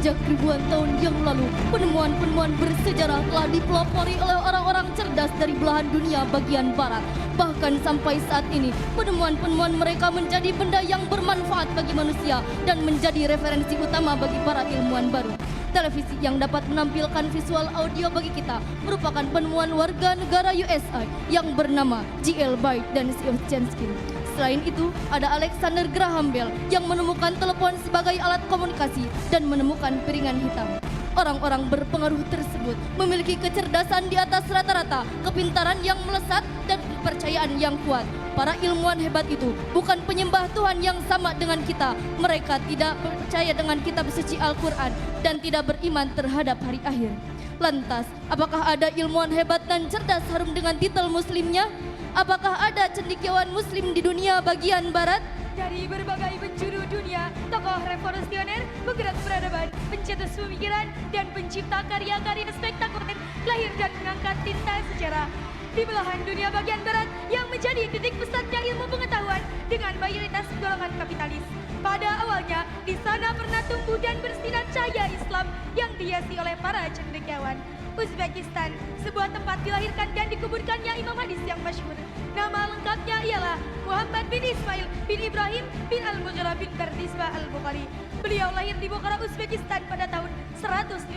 Sejak ribuan tahun yang lalu, penemuan-penemuan bersejarah telah dipelopori oleh orang-orang cerdas dari belahan dunia bagian barat. Bahkan sampai saat ini, penemuan-penemuan mereka menjadi benda yang bermanfaat bagi manusia dan menjadi referensi utama bagi para ilmuwan baru. Televisi yang dapat menampilkan visual audio bagi kita merupakan penemuan warga negara USA yang bernama G.L. Baird dan Siochansky. Selain itu, ada Alexander Graham Bell yang menemukan telepon sebagai alat komunikasi dan menemukan piringan hitam. Orang-orang berpengaruh tersebut memiliki kecerdasan di atas rata-rata, kepintaran yang melesat, dan kepercayaan yang kuat. Para ilmuwan hebat itu bukan penyembah Tuhan yang sama dengan kita. Mereka tidak percaya dengan kitab suci Al-Quran dan tidak beriman terhadap hari akhir. Lantas, apakah ada ilmuwan hebat dan cerdas harum dengan titel muslimnya? Apakah ada cendekiawan muslim di dunia bagian barat? Dari berbagai penjuru dunia, tokoh revolusioner, penggerak peradaban, pencetus pemikiran, dan pencipta karya-karya spektakuler lahir dan mengangkat tinta sejarah di belahan dunia bagian barat yang menjadi titik pusatnya ilmu pengetahuan dengan mayoritas golongan kapitalis. Pada awalnya, di sana pernah tumbuh dan bersinar cahaya Islam yang dihiasi oleh para cendekiawan. Uzbekistan, sebuah tempat dilahirkan dan dikuburkannya imam hadis yang masyhur. Nama lengkapnya ialah Muhammad bin Ismail bin Ibrahim bin Al-Mughirah bin Bardizbah Al-Bukhari. Beliau lahir di Bukhara, Uzbekistan pada tahun 156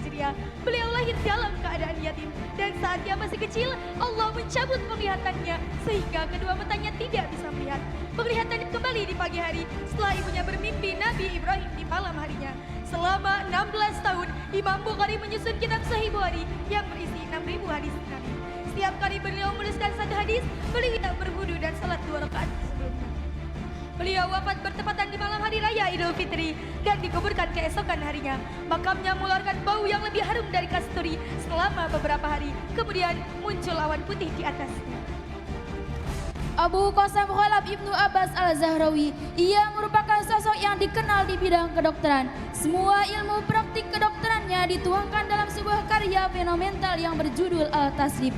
Hijriah. Beliau lahir dalam keadaan yatim dan saat dia masih kecil, Allah mencabut penglihatannya sehingga kedua matanya tidak bisa melihat. Penglihatan kembali di pagi hari setelah ibunya bermimpi Nabi Ibrahim di malam harinya. Selama 16 tahun, Imam Bukhari menyusun kitab Sahih Bukhari yang berisi 6.000 hadis Nabi. Setiap kali beliau menuliskan satu hadis, beliau berwudu dan salat 2 rakaat sebelumnya. Beliau wafat bertepatan di malam hari raya Idul Fitri dan dikuburkan keesokan harinya. Makamnya mengeluarkan bau yang lebih harum dari kasturi selama beberapa hari. Kemudian muncul awan putih di atasnya. Abu Qasim Khalaf Ibnu Abbas Al-Zahrawi, ia merupakan sosok yang dikenal di bidang kedokteran. Semua ilmu praktik kedokterannya dituangkan dalam sebuah karya fenomenal yang berjudul Al-Tasrif.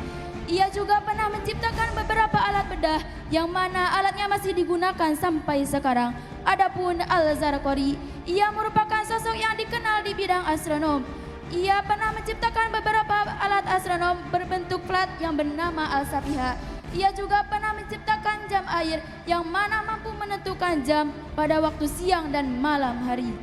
Ia juga pernah menciptakan beberapa alat bedah yang mana alatnya masih digunakan sampai sekarang. Adapun Al-Zarqari, ia merupakan sosok yang dikenal di bidang astronom. Ia pernah menciptakan beberapa alat astronom berbentuk flat yang bernama Al-Safiha. Ia juga pernah menciptakan jam air yang mana mampu menentukan jam pada waktu siang dan malam hari.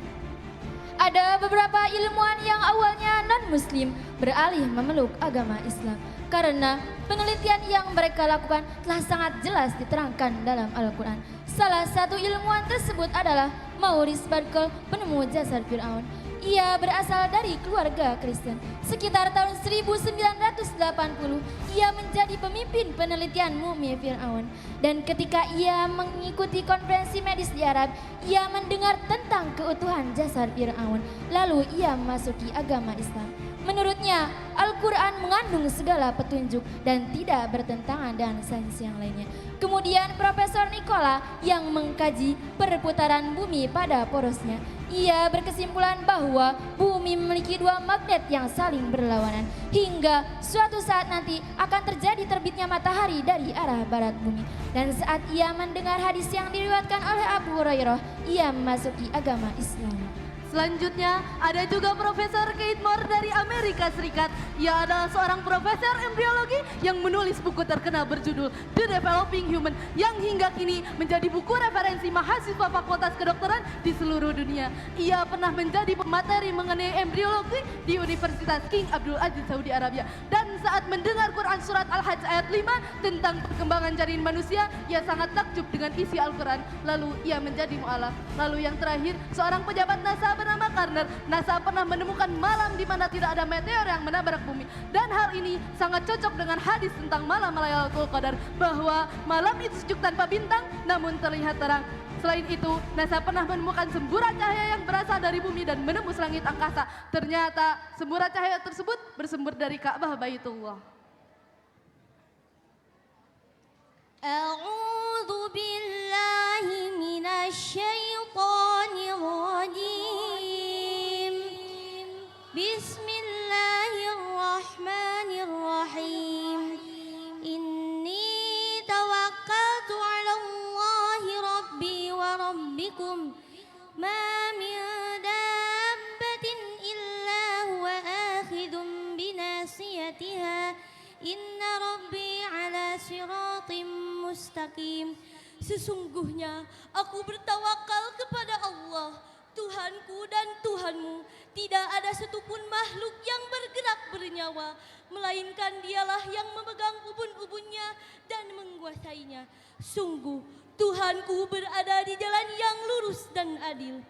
Ada beberapa ilmuwan yang awalnya non-muslim beralih memeluk agama Islam karena penelitian yang mereka lakukan telah sangat jelas diterangkan dalam Al-Quran. Salah satu ilmuwan tersebut adalah Maurice Barkle, penemu jasad Fir'aun. Ia berasal dari keluarga Kristen. Sekitar tahun 1980, ia menjadi pemimpin penelitian mumi Fir'aun. Dan ketika ia mengikuti konferensi medis di Arab, ia mendengar tentang keutuhan jasad Fir'aun. Lalu ia memasuki agama Islam. Menurutnya, Al-Quran mengandung segala petunjuk dan tidak bertentangan dengan sains yang lainnya. Kemudian Profesor Nikola yang mengkaji perputaran bumi pada porosnya, ia berkesimpulan bahwa bumi memiliki 2 magnet yang saling berlawanan hingga suatu saat nanti akan terjadi terbitnya matahari dari arah barat bumi. Dan saat ia mendengar hadis yang diriwayatkan oleh Abu Hurairah, ia memasuki agama Islam. Selanjutnya, ada juga Profesor Keith Moore dari Amerika Serikat. Ia adalah seorang profesor embriologi yang menulis buku terkenal berjudul The Developing Human yang hingga kini menjadi buku referensi mahasiswa fakultas kedokteran di seluruh dunia. Ia pernah menjadi pemateri mengenai embriologi di Universitas King Abdul Aziz Saudi Arabia. Dan saat mendengar Quran Surat Al-Hajj ayat 5 tentang perkembangan janin manusia, ia sangat takjub dengan isi Al-Quran. Lalu ia menjadi mu'alaf. Lalu yang terakhir, seorang pejabat NASA bernama Carter. NASA pernah menemukan malam di mana tidak ada meteor yang menabrak bumi. Dan hal ini sangat cocok dengan hadis tentang malam Lailatul Qadar, bahwa malam itu sejuk tanpa bintang namun terlihat terang. Selain itu, NASA pernah menemukan semburat cahaya yang berasal dari bumi dan menembus langit angkasa. Ternyata semburat cahaya tersebut bersumber dari Ka'bah Baitullah. A'udzu billahi minasy syaithanir rajim. Bismillahirrahmanirrahim. Inni tawakkaltu 'ala Allahi rabbi wa rabbikum ma min dabbatin وذريتها إن ربي على صراط مستقيم. Sesungguhnya aku bertawakal kepada Allah, Tuhanku dan Tuhanmu. Tidak ada satupun makhluk yang bergerak bernyawa, melainkan dialah yang memegang ubun-ubunnya dan menguasainya. Sungguh, Tuhanku berada di jalan yang lurus dan adil.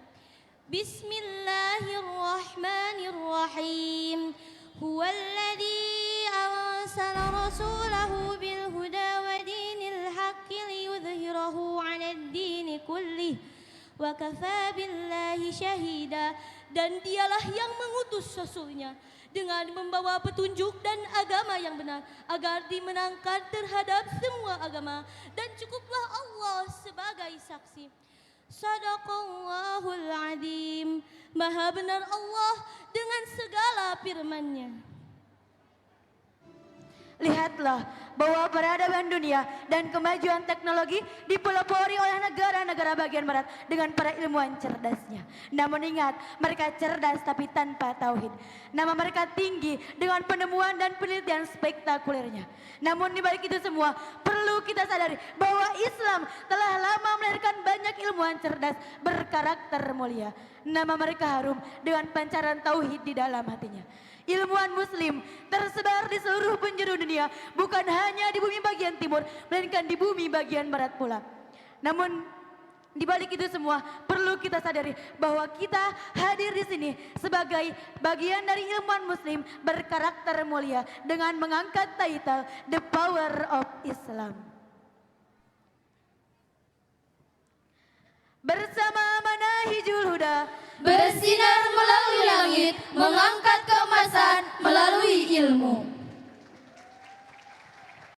Bismillahirrahmanirrahim. Huwallazi arsala rasulahu bil huda wa dinil haqqi liyudhhirahu 'alad dini kullih wa kafaa billahi syahida. Dan dialah yang mengutus Rasulnya dengan membawa petunjuk dan agama yang benar, agar dimenangkan terhadap semua agama, dan cukuplah Allah sebagai saksi. Sadaqallahul Azim. Maha benar Allah dengan segala firman-Nya. Lihatlah bahwa peradaban dunia dan kemajuan teknologi dipelopori oleh negara-negara bagian barat dengan para ilmuwan cerdasnya. Namun ingat, mereka cerdas tapi tanpa tauhid. Nama mereka tinggi dengan penemuan dan penelitian spektakulernya. Namun di balik itu semua, perlu kita sadari bahwa Islam telah lama melahirkan banyak ilmuwan cerdas berkarakter mulia. Nama mereka harum dengan pancaran tauhid di dalam hatinya. Ilmuwan muslim tersebar di seluruh penjuru dunia, bukan hanya di bumi bagian timur, melainkan di bumi bagian barat pula. Namun di balik itu semua, perlu kita sadari bahwa kita hadir di sini sebagai bagian dari ilmuwan muslim berkarakter mulia dengan mengangkat title The Power of Islam. Bersama Manahijul Huda Bersinar melalui langit, mengangkat